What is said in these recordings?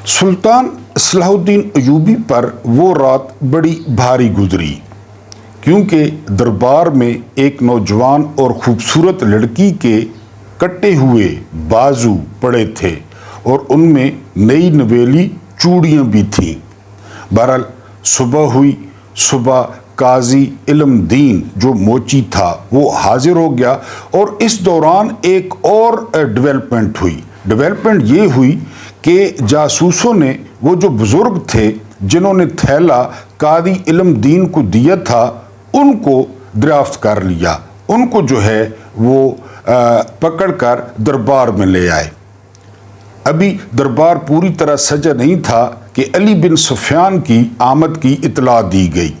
سلطان صلاح الدین ایوبی پر وہ رات بڑی بھاری گزری کیونکہ دربار میں ایک نوجوان اور خوبصورت لڑکی کے کٹے ہوئے بازو پڑے تھے اور ان میں نئی نویلی چوڑیاں بھی تھیں۔ بہرحال صبح ہوئی۔ صبح قاضی علم دین جو موچی تھا وہ حاضر ہو گیا اور اس دوران ایک اور ڈیولپمنٹ ہوئی۔ ڈیولپمنٹ یہ ہوئی کہ جاسوسوں نے وہ جو بزرگ تھے جنہوں نے تھیلا قاضی علم دین کو دیا تھا ان کو دریافت کر لیا، ان کو جو ہے وہ پکڑ کر دربار میں لے آئے۔ ابھی دربار پوری طرح سجا نہیں تھا کہ علی بن سفیان کی آمد کی اطلاع دی گئی۔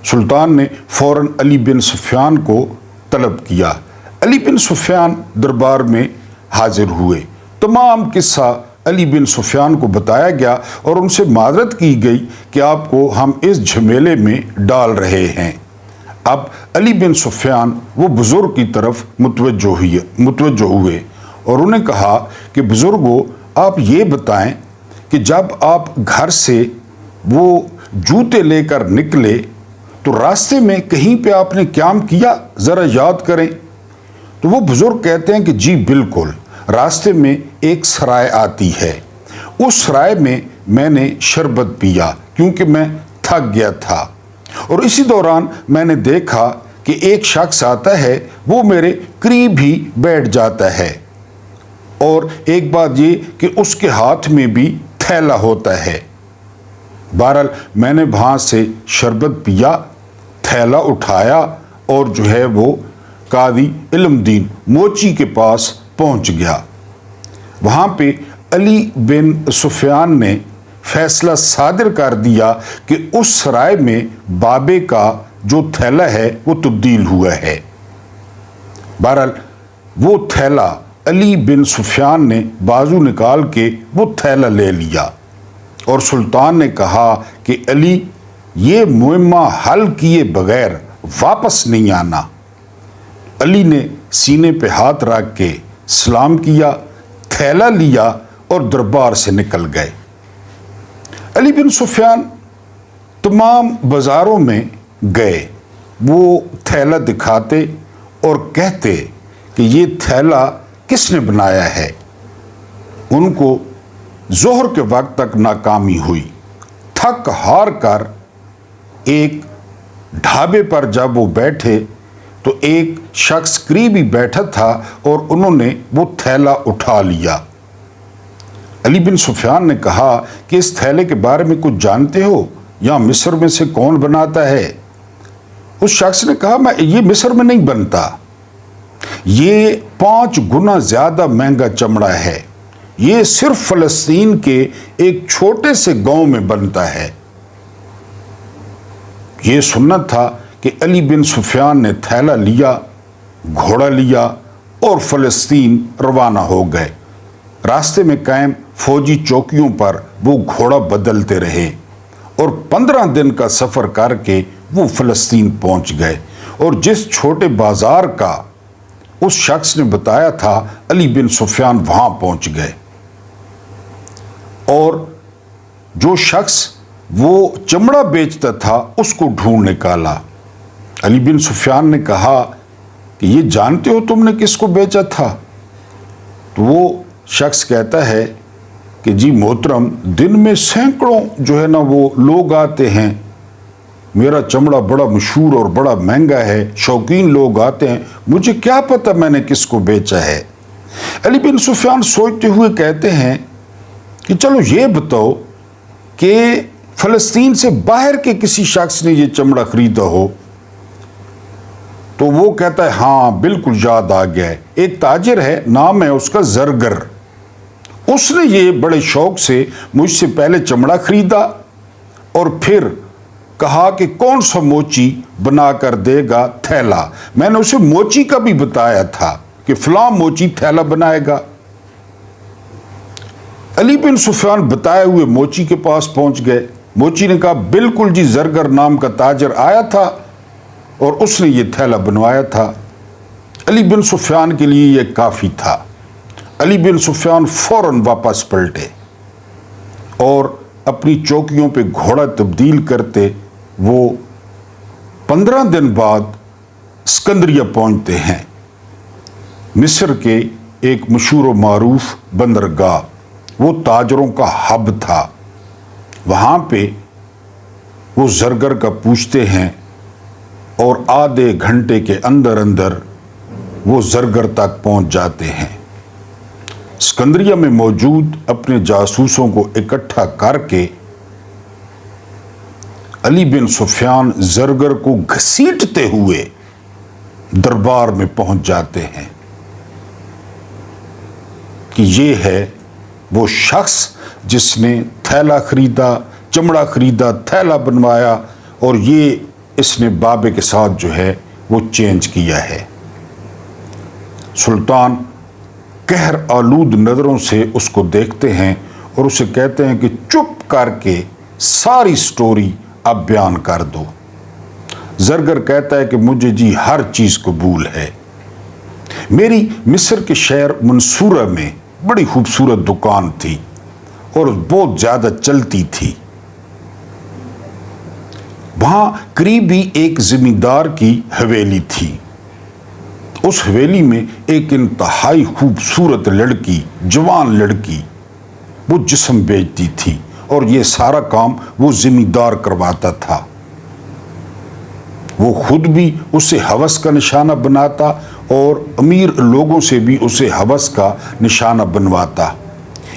سلطان نے فوراً علی بن سفیان کو طلب کیا۔ علی بن سفیان دربار میں حاضر ہوئے۔ تمام قصہ علی بن سفیان کو بتایا گیا اور ان سے معذرت کی گئی کہ آپ کو ہم اس جھمیلے میں ڈال رہے ہیں۔ اب علی بن سفیان وہ بزرگ کی طرف متوجہ ہوئے اور انہیں کہا کہ بزرگوں آپ یہ بتائیں کہ جب آپ گھر سے وہ جوتے لے کر نکلے تو راستے میں کہیں پہ آپ نے قیام کیا، ذرا یاد کریں۔ تو وہ بزرگ کہتے ہیں کہ جی بالکل، راستے میں ایک سرائے آتی ہے، اس سرائے میں نے شربت پیا کیونکہ میں تھک گیا تھا، اور اسی دوران میں نے دیکھا کہ ایک شخص آتا ہے، وہ میرے قریب ہی بیٹھ جاتا ہے، اور ایک بات یہ کہ اس کے ہاتھ میں بھی تھیلا ہوتا ہے۔ بہرحال میں نے وہاں سے شربت پیا، تھیلا اٹھایا اور جو ہے وہ قاضی علم دین موچی کے پاس پہنچ گیا۔ وہاں پہ علی بن سفیان نے فیصلہ صادر کر دیا کہ اس سرائے میں بابے کا جو تھیلا ہے وہ تبدیل ہوا ہے۔ بہرحال وہ تھیلا علی بن سفیان نے بازو نکال کے وہ تھیلا لے لیا اور سلطان نے کہا کہ علی یہ معمہ حل کیے بغیر واپس نہیں آنا۔ علی نے سینے پہ ہاتھ رکھ کے سلام کیا، تھیلا لیا اور دربار سے نکل گئے۔ علی بن سفیان تمام بازاروں میں گئے، وہ تھیلا دکھاتے اور کہتے کہ یہ تھیلا کس نے بنایا ہے۔ ان کو ظہر کے وقت تک ناکامی ہوئی۔ تھک ہار کر ایک ڈھابے پر جب وہ بیٹھے تو ایک شخص قریب ہی بیٹھا تھا اور انہوں نے وہ تھیلا اٹھا لیا۔ علی بن سفیان نے کہا کہ اس تھیلے کے بارے میں کچھ جانتے ہو؟ یا مصر میں سے کون بناتا ہے؟ اس شخص نے کہا یہ مصر میں نہیں بنتا، یہ 5 گنا زیادہ مہنگا چمڑا ہے، یہ صرف فلسطین کے ایک چھوٹے سے گاؤں میں بنتا ہے۔ یہ سننا تھا کہ علی بن سفیان نے تھیلا لیا، گھوڑا لیا اور فلسطین روانہ ہو گئے۔ راستے میں قائم فوجی چوکیوں پر وہ گھوڑا بدلتے رہے اور 15 دن کا سفر کر کے وہ فلسطین پہنچ گئے، اور جس چھوٹے بازار کا اس شخص نے بتایا تھا علی بن سفیان وہاں پہنچ گئے، اور جو شخص وہ چمڑا بیچتا تھا اس کو ڈھونڈ نکالا۔ علی بن سفیان نے کہا کہ یہ جانتے ہو تم نے کس کو بیچا تھا؟ تو وہ شخص کہتا ہے کہ جی محترم، دن میں سینکڑوں جو ہے نا وہ لوگ آتے ہیں، میرا چمڑا بڑا مشہور اور بڑا مہنگا ہے، شوقین لوگ آتے ہیں، مجھے کیا پتہ میں نے کس کو بیچا ہے۔ علی بن سفیان سوچتے ہوئے کہتے ہیں کہ چلو یہ بتاؤ کہ فلسطین سے باہر کے کسی شخص نے یہ چمڑا خریدا ہو؟ تو وہ کہتا ہے ہاں بالکل یاد آ گیا ہے، ایک تاجر ہے، نام ہے اس کا زرگر، اس نے یہ بڑے شوق سے مجھ سے پہلے چمڑا خریدا اور پھر کہا کہ کون سا موچی بنا کر دے گا تھیلا۔ میں نے اسے موچی کا بھی بتایا تھا کہ فلاں موچی تھیلا بنائے گا۔ علی بن سفیان بتائے ہوئے موچی کے پاس پہنچ گئے۔ موچی نے کہا بالکل جی، زرگر نام کا تاجر آیا تھا اور اس نے یہ تھیلا بنوایا تھا۔ علی بن سفیان کے لیے یہ کافی تھا۔ علی بن سفیان فوراً واپس پلٹے۔ اور اپنی چوکیوں پہ گھوڑا تبدیل کرتے وہ 15 دن بعد اسکندریہ پہنچتے ہیں، مصر کے ایک مشہور و معروف بندرگاہ، وہ تاجروں کا ہب تھا۔ وہاں پہ وہ زرگر کا پوچھتے ہیں اور آدھے گھنٹے کے اندر اندر وہ زرگر تک پہنچ جاتے ہیں۔ اسکندریہ میں موجود اپنے جاسوسوں کو اکٹھا کر کے علی بن سفیان زرگر کو گھسیٹتے ہوئے دربار میں پہنچ جاتے ہیں کہ یہ ہے وہ شخص جس نے تھیلا خریدا، چمڑا خریدا، تھیلا بنوایا، اور یہ اس نے بابے کے ساتھ جو ہے وہ چینج کیا ہے۔ سلطان قہر آلود نظروں سے اس کو دیکھتے ہیں اور اسے کہتے ہیں کہ چپ کر کے ساری سٹوری اب بیان کر دو۔ زرگر کہتا ہے کہ مجھے جی ہر چیز قبول ہے۔ میری مصر کے شہر منصورہ میں بڑی خوبصورت دکان تھی اور بہت زیادہ چلتی تھی۔ وہاں قریبی ایک زمیندار کی حویلی تھی۔ اس حویلی میں ایک انتہائی خوبصورت لڑکی، جوان لڑکی، وہ جسم بیچتی تھی اور یہ سارا کام وہ زمیندار کرواتا تھا۔ وہ خود بھی اسے ہوس کا نشانہ بناتا اور امیر لوگوں سے بھی اسے ہوس کا نشانہ بنواتا۔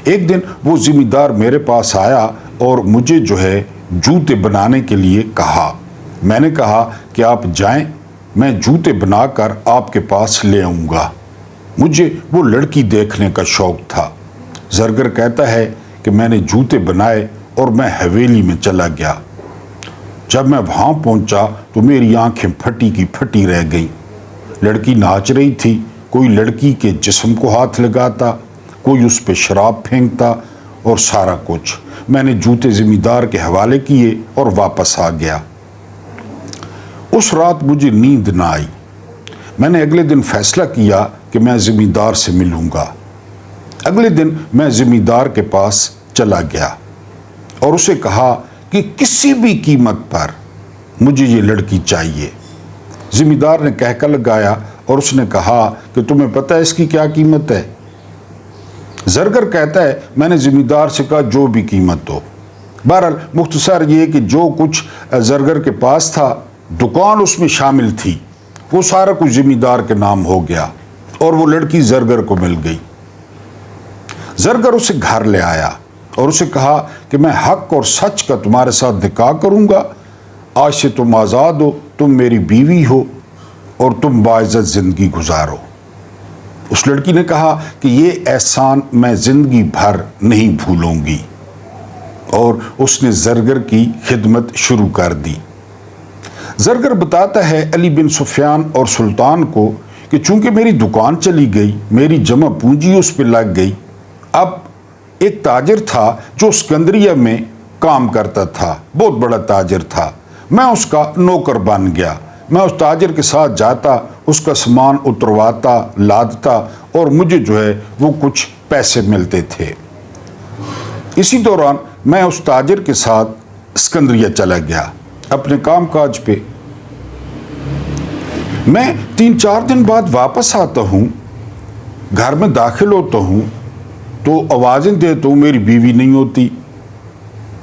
ایک دن وہ زمیندار میرے پاس آیا اور مجھے جو ہے جوتے بنانے کے لیے کہا۔ میں نے کہا کہ آپ جائیں، میں جوتے بنا کر آپ کے پاس لے آؤں گا۔ مجھے وہ لڑکی دیکھنے کا شوق تھا۔ زرگر کہتا ہے کہ میں نے جوتے بنائے اور میں حویلی میں چلا گیا۔ جب میں وہاں پہنچا تو میری آنکھیں پھٹی کی پھٹی رہ گئیں۔ لڑکی ناچ رہی تھی، کوئی لڑکی کے جسم کو ہاتھ لگاتا، کوئی اس پہ شراب پھینکتا اور سارا کچھ۔ میں نے جوتے زمیندار کے حوالے کیے اور واپس آ گیا۔ اس رات مجھے نیند نہ آئی۔ میں نے اگلے دن فیصلہ کیا کہ میں زمیندار سے ملوں گا۔ اگلے دن میں زمیندار کے پاس چلا گیا اور اسے کہا کہ کسی بھی قیمت پر مجھے یہ لڑکی چاہیے۔ زمیندار نے کہکا لگایا اور اس نے کہا کہ تمہیں پتہ ہے اس کی کیا قیمت ہے؟ زرگر کہتا ہے میں نے زمیندار سے کہا جو بھی قیمت ہو۔ بہرحال مختصر یہ کہ جو کچھ زرگر کے پاس تھا، دکان اس میں شامل تھی، وہ سارا کچھ زمیندار کے نام ہو گیا اور وہ لڑکی زرگر کو مل گئی۔ زرگر اسے گھر لے آیا اور اسے کہا کہ میں حق اور سچ کا تمہارے ساتھ نکاح کروں گا، آج سے تم آزاد ہو، تم میری بیوی ہو اور تم باعزت زندگی گزارو۔ اس لڑکی نے کہا کہ یہ احسان میں زندگی بھر نہیں بھولوں گی، اور اس نے زرگر کی خدمت شروع کر دی۔ زرگر بتاتا ہے علی بن سفیان اور سلطان کو کہ چونکہ میری دکان چلی گئی، میری جمع پونجی اس پہ لگ گئی، اب ایک تاجر تھا جو اسکندریہ میں کام کرتا تھا، بہت بڑا تاجر تھا، میں اس کا نوکر بن گیا۔ میں اس تاجر کے ساتھ جاتا، اس کا سامان اترواتا، لادتا اور مجھے جو ہے وہ کچھ پیسے ملتے تھے۔ اسی دوران میں اس تاجر کے ساتھ اسکندریہ چلا گیا اپنے کام کاج پہ۔ میں 3-4 دن بعد واپس آتا ہوں، گھر میں داخل ہوتا ہوں تو آوازیں دیتا ہوں، میری بیوی نہیں ہوتی۔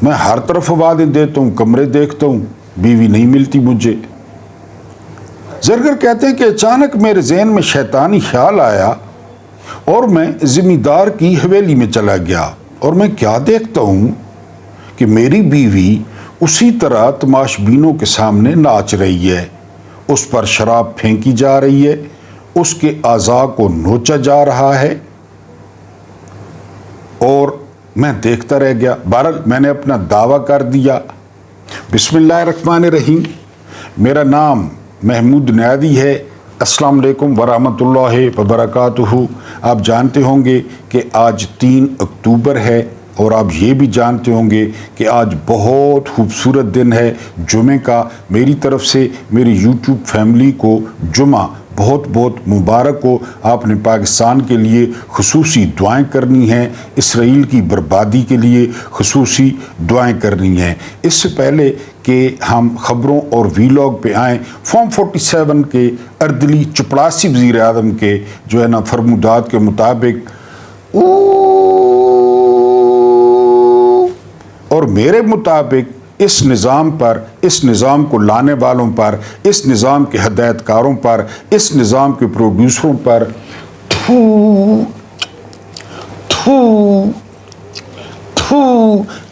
میں ہر طرف آوازیں دیتا ہوں، کمرے دیکھتا ہوں، بیوی نہیں ملتی مجھے۔ زرگر کہتے ہیں کہ اچانک میرے ذہن میں شیطانی خیال آیا اور میں زمیندار کی حویلی میں چلا گیا، اور میں کیا دیکھتا ہوں کہ میری بیوی اسی طرح تماش بینوں کے سامنے ناچ رہی ہے، اس پر شراب پھینکی جا رہی ہے، اس کے اعضاء کو نوچا جا رہا ہے، اور میں دیکھتا رہ گیا۔ بہرحال میں نے اپنا دعویٰ کر دیا۔ بسم اللہ الرحمن الرحیم، میرا نام محمود نیادی ہے، السلام علیکم ورحمۃ اللہ وبرکاتہ۔ آپ جانتے ہوں گے کہ آج 3 اکتوبر ہے، اور آپ یہ بھی جانتے ہوں گے کہ آج بہت خوبصورت دن ہے جمعے کا۔ میری طرف سے میری یوٹیوب فیملی کو جمعہ بہت بہت مبارک ہو. آپ نے پاکستان کے لیے خصوصی دعائیں کرنی ہیں, اسرائیل کی بربادی کے لیے خصوصی دعائیں کرنی ہیں. اس سے پہلے کہ ہم خبروں اور ویلاگ پہ آئیں, فارم 47 کے اردلی چپڑاسی وزیر اعظم کے جو ہے نا فرمودات کے مطابق اور میرے مطابق اس نظام پر, اس نظام کو لانے والوں پر, اس نظام کے ہدایت کاروں پر, اس نظام کے پروڈیوسروں پر تھو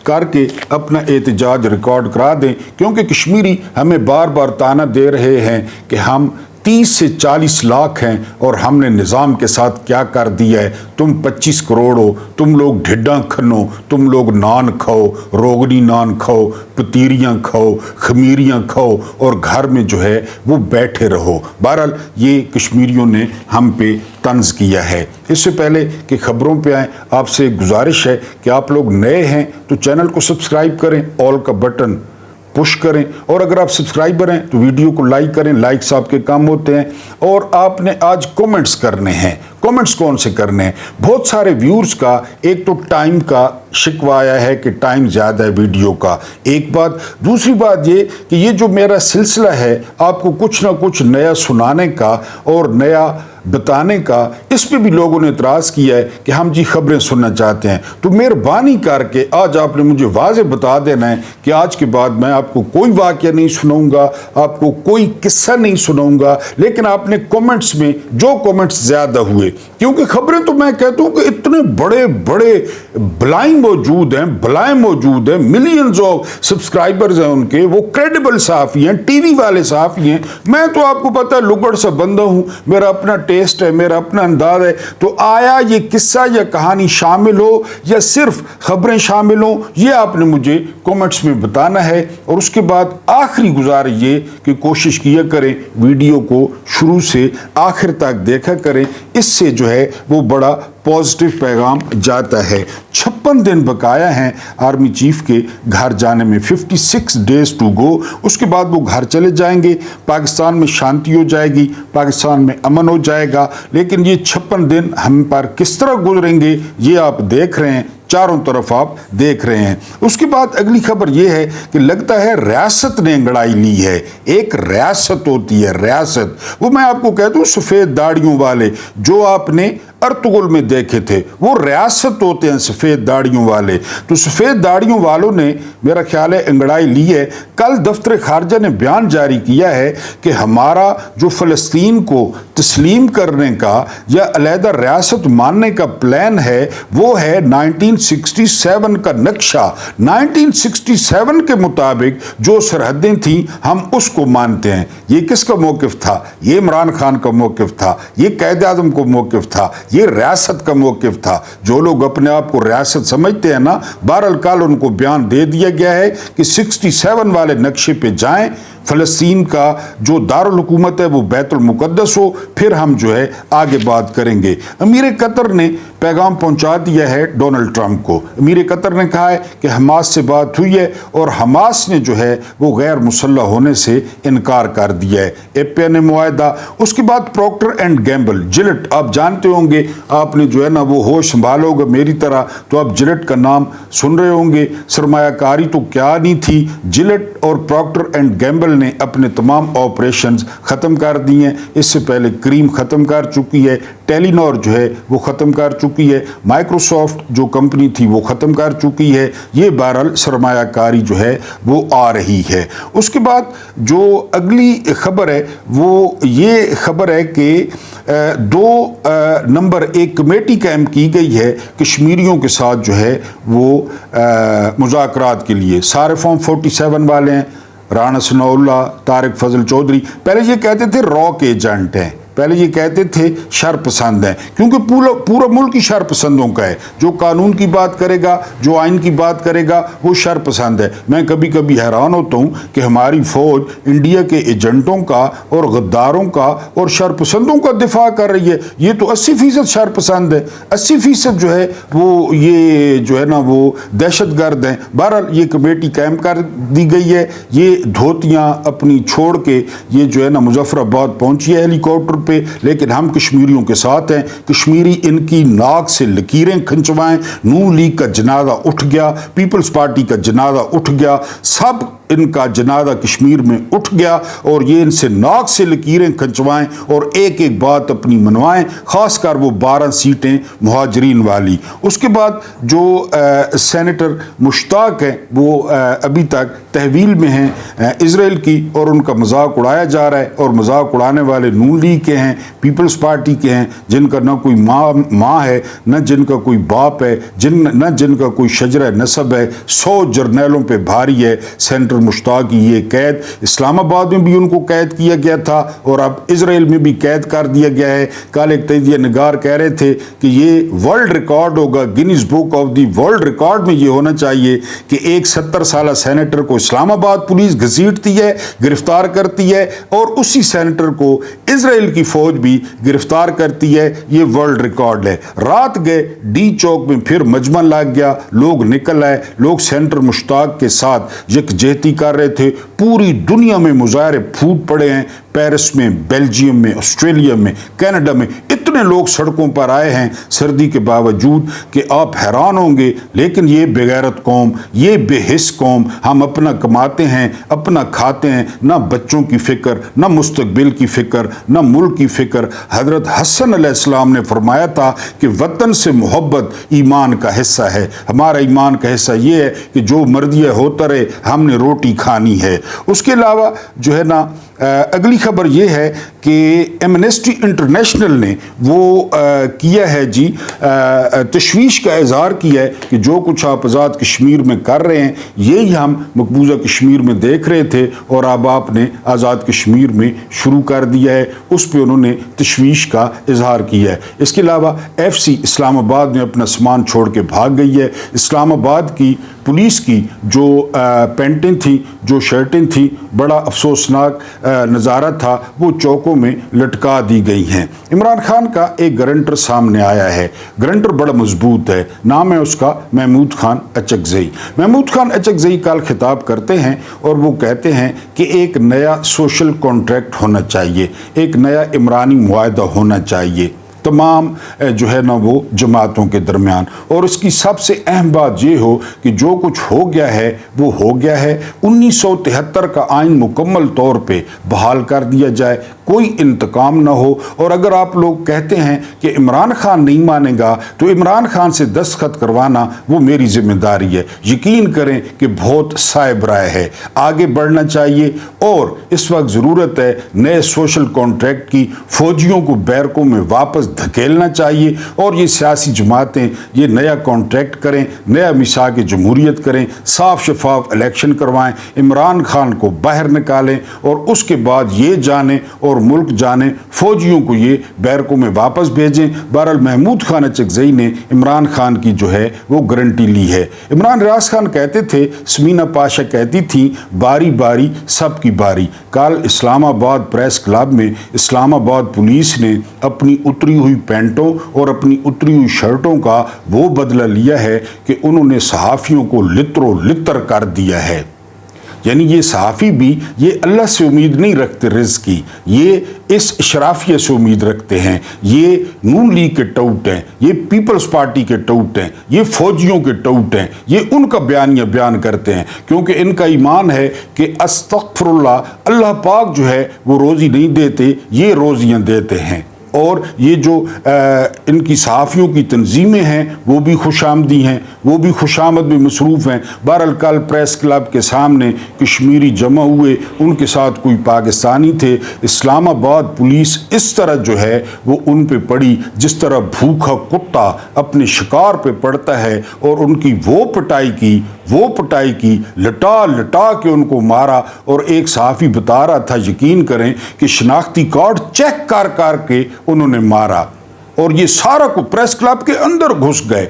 کر کے اپنا احتجاج ریکارڈ کرا دیں, کیونکہ کشمیری ہمیں بار بار طعنہ دے رہے ہیں کہ ہم 30 سے 40 لاکھ ہیں اور ہم نے نظام کے ساتھ کیا کر دیا ہے. تم 25 کروڑ ہو, تم لوگ ڈھڈاں کھنو, تم لوگ نان کھاؤ, روغنی نان کھاؤ, پتیریاں کھاؤ, خمیریاں کھاؤ اور گھر میں جو ہے وہ بیٹھے رہو. بہرحال یہ کشمیریوں نے ہم پہ طنز کیا ہے. اس سے پہلے کہ خبروں پہ آئیں, آپ سے گزارش ہے کہ آپ لوگ نئے ہیں تو چینل کو سبسکرائب کریں, آل کا بٹن پش کریں, اور اگر آپ سبسکرائبر ہیں تو ویڈیو کو لائک کریں, لائکس آپ کے کام ہوتے ہیں. اور آپ نے آج کومنٹس کرنے ہیں. کومنٹس کون سے کرنے ہیں؟ بہت سارے ویورز کا ایک تو ٹائم کا شکوہ آیا ہے کہ ٹائم زیادہ ہے ویڈیو کا, ایک بات. دوسری بات یہ کہ یہ جو میرا سلسلہ ہے آپ کو کچھ نہ کچھ نیا سنانے کا اور نیا بتانے کا, اس پہ بھی لوگوں نے اعتراض کیا ہے کہ ہم جی خبریں سننا چاہتے ہیں. تو مہربانی کر کے آج آپ نے مجھے واضح بتا دینا ہے کہ آج کے بعد میں آپ کو کوئی واقعہ نہیں سناؤں گا, آپ کو کوئی قصہ نہیں سناؤں گا, لیکن آپ نے کومنٹس میں جو کومنٹس زیادہ ہوئے, کیونکہ خبریں تو میں کہتا ہوں کہ اتنے بڑے بڑے بلائیں موجود ہیں, بلائیں موجود ہیں, ملینز آف سبسکرائبرز ہیں ان کے, وہ کریڈیبل صحافی ہیں, ٹی وی والے صحافی ہیں. میں تو آپ کو پتہ ہے لگڑ سا بندہ ہوں, میرا اپنا ٹیسٹ ہے, میرا اپنا انداز ہے. تو آیا یہ قصہ یا کہانی شامل ہو یا صرف خبریں شامل ہوں, یہ آپ نے مجھے کومنٹس میں بتانا ہے. اور اس کے بعد آخری گزارش یہ کہ کوشش کیا کریں ویڈیو کو شروع سے آخر تک دیکھا کریں, اس سے جو ہے وہ بڑا پازیٹیو پیغام جاتا ہے. 56 دن بقایا ہیں آرمی چیف کے گھر جانے میں, 56 days to go. اس کے بعد وہ گھر چلے جائیں گے, پاکستان میں شانتی ہو جائے گی, پاکستان میں امن ہو جائے گا. لیکن یہ 56 دن ہم پر کس طرح گزریں گے یہ آپ دیکھ رہے ہیں, چاروں طرف آپ دیکھ رہے ہیں. اس کے بعد اگلی خبر یہ ہے کہ لگتا ہے ریاست نے انگڑائی لی ہے. ایک ریاست ہوتی ہے, ریاست, وہ میں آپ کو کہتا ہوں سفید داڑیوں والے جو آپ نے ارتغرل میں دیکھے تھے, وہ ریاست ہوتے ہیں سفید داڑیوں والے. تو سفید داڑیوں والوں نے میرا خیال ہے انگڑائی لی ہے. کل دفتر خارجہ نے بیان جاری کیا ہے کہ ہمارا جو فلسطین کو تسلیم کرنے کا یا علیحدہ ریاست ماننے کا پلان ہے وہ ہے 1967 کا نقشہ. 1967 کے مطابق جو سرحدیں تھیں ہم اس کو مانتے ہیں. یہ کس کا موقف تھا؟ یہ عمران خان کا موقف تھا, یہ قائد اعظم کا موقف تھا, یہ ریاست کا موقف تھا. جو لوگ اپنے آپ کو ریاست سمجھتے ہیں نا, بہرحال کل ان کو بیان دے دیا گیا ہے کہ 67 والے نقشے پہ جائیں, فلسطین کا جو دارالحکومت ہے وہ بیت المقدس ہو, پھر ہم جو ہے آگے بات کریں گے. امیر قطر نے پیغام پہنچا دیا ہے ڈونلڈ ٹرمپ کو. امیر قطر نے کہا ہے کہ حماس سے بات ہوئی ہے اور حماس نے جو ہے وہ غیر مسلح ہونے سے انکار کر دیا ہے. API نے معاہدہ. اس کے بعد پروکٹر اینڈ گیمبل, جلٹ, آپ جانتے ہوں گے, آپ نے جو ہے نا وہ ہوش سنبھالو گے میری طرح تو آپ جلٹ کا نام سن رہے ہوں گے. سرمایہ کاری تو کیا نہیں تھی. جلٹ اور پروکٹر اینڈ گیمبل نے اپنے تمام آپریشنز ختم کر دی ہیں. اس سے پہلے کریم ختم کر چکی ہے, ٹیلی نور جو ہے وہ ختم کر چکی ہے, مائکروسافٹ جو کمپنی تھی وہ ختم کر چکی ہے. یہ بہرحال سرمایہ کاری جو ہے وہ آ رہی ہے. اس کے بعد جو اگلی خبر ہے وہ یہ خبر ہے کہ 2 نمبر ایک کمیٹی قائم کی گئی ہے کشمیریوں کے ساتھ جو ہے وہ مذاکرات کے لیے. سارے فارم 47 والے ہیں, رانا ثناء اللہ, طارق فضل چودھری. پہلے یہ کہتے تھے راک ایجنٹ ہیں, پہلے یہ کہتے تھے شر پسند ہیں, کیونکہ پورا ملک ہی شر پسندوں کا ہے. جو قانون کی بات کرے گا, جو آئین کی بات کرے گا وہ شر پسند ہے. میں کبھی کبھی حیران ہوتا ہوں کہ ہماری فوج انڈیا کے ایجنٹوں کا اور غداروں کا اور شر پسندوں کا دفاع کر رہی ہے. یہ تو 80% شر پسند ہے, 80% جو ہے وہ یہ جو ہے نا وہ دہشت گرد ہیں. بہرحال یہ کمیٹی قائم کر دی گئی ہے. یہ دھوتیاں اپنی چھوڑ کے یہ جو ہے نا مظفر آباد پہنچی ہے ہیلی کاپٹر پہ, لیکن ہم کشمیریوں کے ساتھ ہیں. کشمیری ان کی ناک سے لکیریں کھنچوائیں. نون لیگ کا جنازہ اٹھ گیا, پیپلز پارٹی کا جنازہ اٹھ گیا, سب ان کا جنازہ کشمیر میں اٹھ گیا, اور یہ ان سے ناک سے لکیریں کھنچوائیں اور ایک ایک بات اپنی منوائیں, خاص کر وہ 12 سیٹیں مہاجرین والی. اس کے بعد جو سینیٹر مشتاق ہیں وہ ابھی تک تحویل میں ہیں اسرائیل کی, اور ان کا مذاق اڑایا جا رہا ہے, اور مذاق اڑانے والے نون لیگ کے ہیں, پیپلز پارٹی کے ہیں, جن کا نہ کوئی ماں ہے, نہ جن کا کوئی باپ ہے, نہ جن کا کوئی شجرہ نسب ہے. 100 جرنیلوں پہ بھاری ہے سینیٹر مشتاق کی یہ قید. اسلام آباد میں بھی ان کو قید کیا گیا تھا, اور اب اسرائیل میں بھی قید کر دیا گیا ہے. کل ایک تجزیہ نگار کہہ رہے تھے کہ یہ ورلڈ ریکارڈ ہوگا, Guinness book of the world record میں یہ ہونا چاہیے کہ ایک 70 سالہ سینیٹر کو اسلام آباد پولیس گھسیٹتی ہے, گرفتار کرتی ہے, اور اسی سینیٹر کو اسرائیل کی فوج بھی گرفتار کرتی ہے. یہ ورلڈ ریکارڈ ہے. رات گئے ڈی چوک میں پھر مجمع لگ گیا, لوگ نکل آئے, لوگ سینیٹر مشتاق کے ساتھ یکجہتی کر رہے تھے. پوری دنیا میں مظاہرے پھوٹ پڑے ہیں, پیرس میں, بیلجیم میں, آسٹریلیا میں, کینیڈا میں, اتنے لوگ سڑکوں پر آئے ہیں سردی کے باوجود کہ آپ حیران ہوں گے. لیکن یہ بے غیرت قوم, یہ بے حس قوم, ہم اپنا کماتے ہیں, اپنا کھاتے ہیں, نہ بچوں کی فکر, نہ مستقبل کی فکر, نہ ملک کی فکر. حضرت حسن علیہ السلام نے فرمایا تھا کہ وطن سے محبت ایمان کا حصہ ہے. ہمارا ایمان کا حصہ یہ ہے کہ جو مرضی ہوتا رہے, ہم نے روٹی کھانی ہے. اس کے علاوہ جو ہے نا اگلی خبر یہ ہے کہ ایمنسٹی انٹرنیشنل نے وہ کیا ہے جی, تشویش کا اظہار کیا ہے کہ جو کچھ آپ آزاد کشمیر میں کر رہے ہیں یہی ہم مقبوضہ کشمیر میں دیکھ رہے تھے, اور اب آپ نے آزاد کشمیر میں شروع کر دیا ہے. اس پہ انہوں نے تشویش کا اظہار کیا ہے. اس کے علاوہ ایف سی اسلام آباد میں اپنا سامان چھوڑ کے بھاگ گئی ہے. اسلام آباد کی پولیس کی جو پینٹیں تھیں, جو شرٹیں تھیں, بڑا افسوسناک نظارہ تھا, وہ چوکوں میں لٹکا دی گئی ہیں. عمران خان کا ایک گرنٹر سامنے آیا ہے. گرنٹر بڑا مضبوط ہے, نام ہے اس کا محمود خان اچکزئی. محمود خان اچکزئی کل خطاب کرتے ہیں اور وہ کہتے ہیں کہ ایک نیا سوشل کانٹریکٹ ہونا چاہیے, ایک نیا عمرانی معاہدہ ہونا چاہیے تمام جو ہے نا وہ جماعتوں کے درمیان. اور اس کی سب سے اہم بات یہ ہو کہ جو کچھ ہو گیا ہے وہ ہو گیا ہے. 1973 کا آئین مکمل طور پہ بحال کر دیا جائے, کوئی انتقام نہ ہو. اور اگر آپ لوگ کہتے ہیں کہ عمران خان نہیں مانے گا تو عمران خان سے دستخط کروانا وہ میری ذمہ داری ہے. یقین کریں کہ بہت صائب رائے ہے, آگے بڑھنا چاہیے. اور اس وقت ضرورت ہے نئے سوشل کانٹریکٹ کی. فوجیوں کو بیرکوں میں واپس دھکیلنا چاہیے, اور یہ سیاسی جماعتیں یہ نیا کانٹریکٹ کریں, نیا میثاق جمہوریت کریں, صاف شفاف الیکشن کروائیں, عمران خان کو باہر نکالیں, اور اس کے بعد یہ جانیں اور ملک جانیں فوجیوں کو یہ بیرکوں میں واپس بھیجیں. بہرحال محمود خان اچکزئی نے عمران خان کی جو ہے وہ گارنٹی لی ہے. عمران ریاض خان کہتے تھے, سمینا پاشا کہتی تھی, باری باری سب کی باری. کل اسلام آباد پریس کلب میں اسلام آباد پولیس نے اپنی اتری ہوئی پینٹوں اور اپنی اتری ہوئی شرٹوں کا وہ بدلہ لیا ہے کہ انہوں نے صحافیوں کو لترو لتر کر دیا ہے. یعنی یہ صحافی بھی یہ اللہ سے امید نہیں رکھتے رزق کی, یہ اس اشرافیہ سے امید رکھتے ہیں. یہ نون لیگ کے ٹوٹ ہیں, یہ پیپلز پارٹی کے ٹوٹ ہیں, یہ فوجیوں کے ٹوٹ ہیں, یہ ان کا بیانیہ بیان کرتے ہیں, کیونکہ ان کا ایمان ہے کہ استغفر اللہ, اللہ پاک جو ہے وہ روزی نہیں دیتے, یہ روزیاں دیتے ہیں. اور یہ جو ان کی صحافیوں کی تنظیمیں ہیں وہ بھی خوش آمدی ہیں, وہ بھی خوش آمد میں مصروف ہیں. بہرحال کل پریس کلب کے سامنے کشمیری جمع ہوئے, ان کے ساتھ کوئی پاکستانی تھے. اسلام آباد پولیس اس طرح جو ہے وہ ان پہ پڑی جس طرح بھوکا کتا اپنے شکار پہ پڑتا ہے, اور ان کی وہ پٹائی کی لٹا لٹا کے ان کو مارا. اور ایک صحافی بتا رہا تھا, یقین کریں کہ شناختی کارڈ چیک کر کر کے انہوں نے مارا, اور یہ سارا کو پریس کلب کے اندر گھس گئے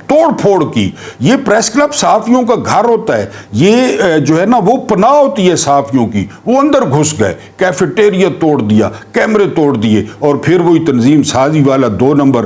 توڑ پھوڑ کی. یہ پریس کلب صحافیوں کا گھر ہوتا ہے, یہ جو ہے نا وہ پناہ ہوتی ہے صحافیوں کی. وہ اندر گھس گئے, کیفیٹیریا توڑ دیا, کیمرے توڑ دیے, اور پھر وہی تنظیم سازی والا 2 نمبر